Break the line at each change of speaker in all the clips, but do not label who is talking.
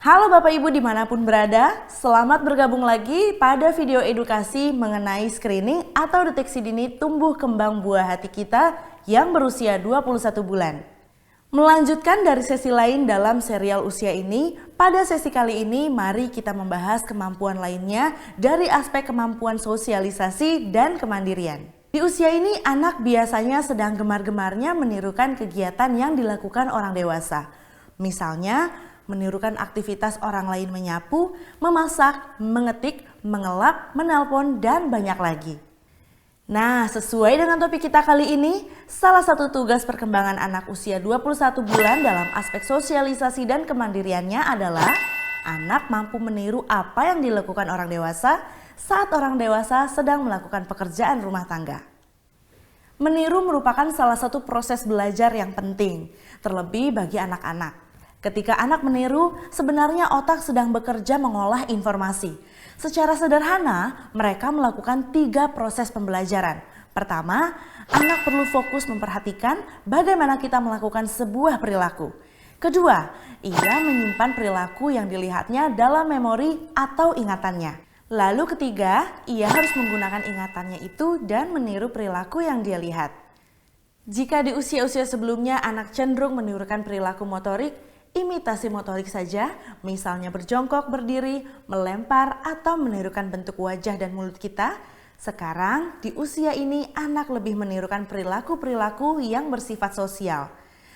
Halo Bapak Ibu dimanapun berada, selamat bergabung lagi pada video edukasi mengenai screening atau deteksi dini tumbuh kembang buah hati kita yang berusia 21 bulan. Melanjutkan dari sesi lain dalam serial usia ini, pada sesi kali ini mari kita membahas kemampuan lainnya dari aspek kemampuan sosialisasi dan kemandirian. Di usia ini anak biasanya sedang gemar-gemarnya menirukan kegiatan yang dilakukan orang dewasa. Misalnya, menirukan aktivitas orang lain menyapu, memasak, mengetik, mengelap, menelpon, dan banyak lagi. Nah, sesuai dengan topik kita kali ini, salah satu tugas perkembangan anak usia 21 bulan dalam aspek sosialisasi dan kemandiriannya adalah anak mampu meniru apa yang dilakukan orang dewasa saat orang dewasa sedang melakukan pekerjaan rumah tangga. Meniru merupakan salah satu proses belajar yang penting, terlebih bagi anak-anak. Ketika anak meniru, sebenarnya otak sedang bekerja mengolah informasi. Secara sederhana, mereka melakukan 3 proses pembelajaran. Pertama, anak perlu fokus memperhatikan bagaimana kita melakukan sebuah perilaku. Kedua, ia menyimpan perilaku yang dilihatnya dalam memori atau ingatannya. Lalu ketiga, ia harus menggunakan ingatannya itu dan meniru perilaku yang dia lihat. Jika di usia-usia sebelumnya anak cenderung menirukan perilaku motorik, imitasi motorik saja, misalnya berjongkok, berdiri, melempar, atau menirukan bentuk wajah dan mulut kita. Sekarang, di usia ini anak lebih menirukan perilaku-perilaku yang bersifat sosial.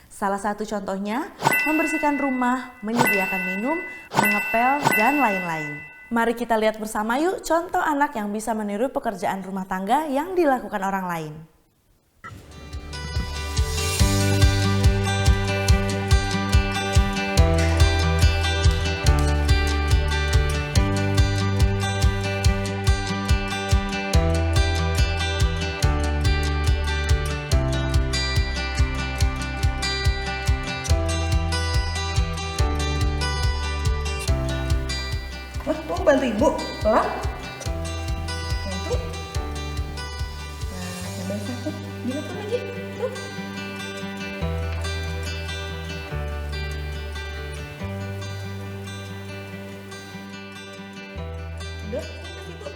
Salah satu contohnya, membersihkan rumah, menyediakan minum, mengepel, dan lain-lain. Mari kita lihat bersama yuk contoh anak yang bisa meniru pekerjaan rumah tangga yang dilakukan orang lain.
Mau bantu ibu? Lap? Bantu? Nah, coba satu. Dilakukan lagi. Tuh. Udah, kasih ibu.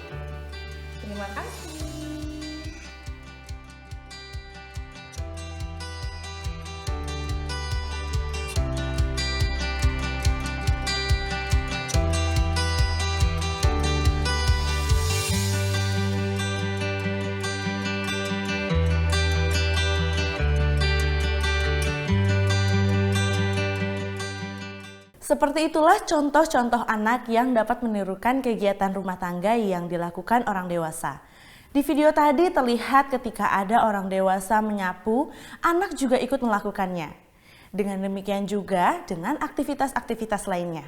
Terima kasih.
Seperti itulah contoh-contoh anak yang dapat menirukan kegiatan rumah tangga yang dilakukan orang dewasa. Di video tadi terlihat ketika ada orang dewasa menyapu, anak juga ikut melakukannya. Dengan demikian juga dengan aktivitas-aktivitas lainnya.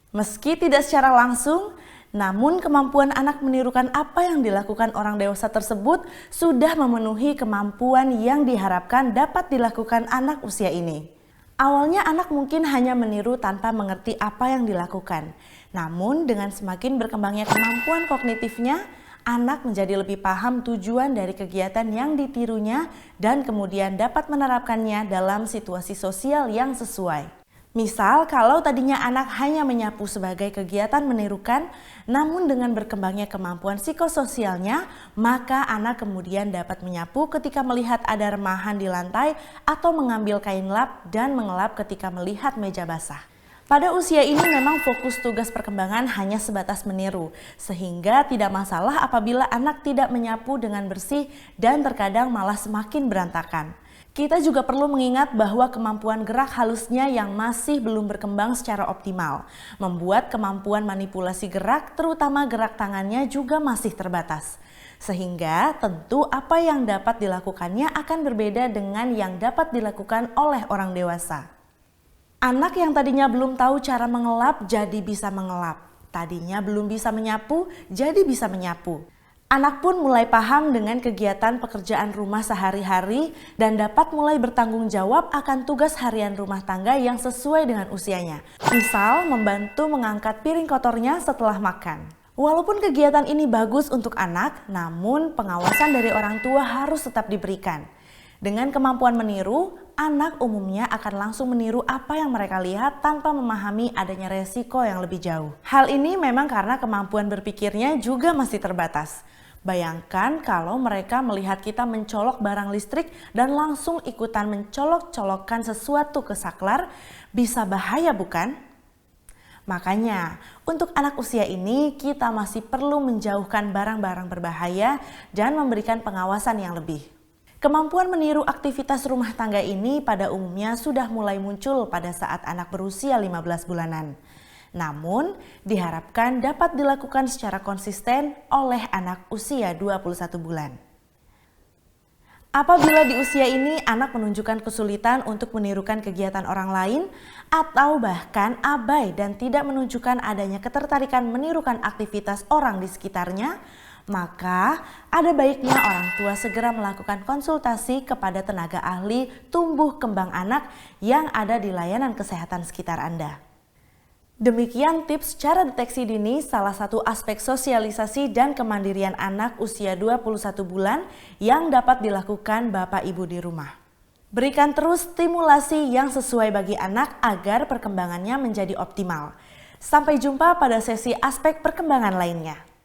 Meski tidak secara langsung, namun kemampuan anak menirukan apa yang dilakukan orang dewasa tersebut sudah memenuhi kemampuan yang diharapkan dapat dilakukan anak usia ini. Awalnya anak mungkin hanya meniru tanpa mengerti apa yang dilakukan. Namun dengan semakin berkembangnya kemampuan kognitifnya, anak menjadi lebih paham tujuan dari kegiatan yang ditirunya dan kemudian dapat menerapkannya dalam situasi sosial yang sesuai. Misal kalau tadinya anak hanya menyapu sebagai kegiatan menirukan, namun dengan berkembangnya kemampuan psikososialnya, maka anak kemudian dapat menyapu ketika melihat ada remahan di lantai atau mengambil kain lap dan mengelap ketika melihat meja basah. Pada usia ini memang fokus tugas perkembangan hanya sebatas meniru, sehingga tidak masalah apabila anak tidak menyapu dengan bersih dan terkadang malah semakin berantakan. Kita juga perlu mengingat bahwa kemampuan gerak halusnya yang masih belum berkembang secara optimal, membuat kemampuan manipulasi gerak, terutama gerak tangannya juga masih terbatas. Sehingga tentu apa yang dapat dilakukannya akan berbeda dengan yang dapat dilakukan oleh orang dewasa. Anak yang tadinya belum tahu cara mengelap jadi bisa mengelap, tadinya belum bisa menyapu jadi bisa menyapu. Anak pun mulai paham dengan kegiatan pekerjaan rumah sehari-hari dan dapat mulai bertanggung jawab akan tugas harian rumah tangga yang sesuai dengan usianya. Misal, membantu mengangkat piring kotornya setelah makan. Walaupun kegiatan ini bagus untuk anak, namun pengawasan dari orang tua harus tetap diberikan. Dengan kemampuan meniru, anak umumnya akan langsung meniru apa yang mereka lihat tanpa memahami adanya resiko yang lebih jauh. Hal ini memang karena kemampuan berpikirnya juga masih terbatas. Bayangkan kalau mereka melihat kita mencolok barang listrik dan langsung ikutan mencolok-colokkan sesuatu ke saklar, bisa bahaya bukan? Makanya, untuk anak usia ini kita masih perlu menjauhkan barang-barang berbahaya dan memberikan pengawasan yang lebih. Kemampuan meniru aktivitas rumah tangga ini pada umumnya sudah mulai muncul pada saat anak berusia 15 bulanan. Namun, diharapkan dapat dilakukan secara konsisten oleh anak usia 21 bulan. Apabila di usia ini anak menunjukkan kesulitan untuk menirukan kegiatan orang lain atau bahkan abai dan tidak menunjukkan adanya ketertarikan menirukan aktivitas orang di sekitarnya, maka ada baiknya orang tua segera melakukan konsultasi kepada tenaga ahli tumbuh kembang anak yang ada di layanan kesehatan sekitar Anda. Demikian tips cara deteksi dini salah satu aspek sosialisasi dan kemandirian anak usia 21 bulan yang dapat dilakukan Bapak Ibu di rumah. Berikan terus stimulasi yang sesuai bagi anak agar perkembangannya menjadi optimal. Sampai jumpa pada sesi aspek perkembangan lainnya.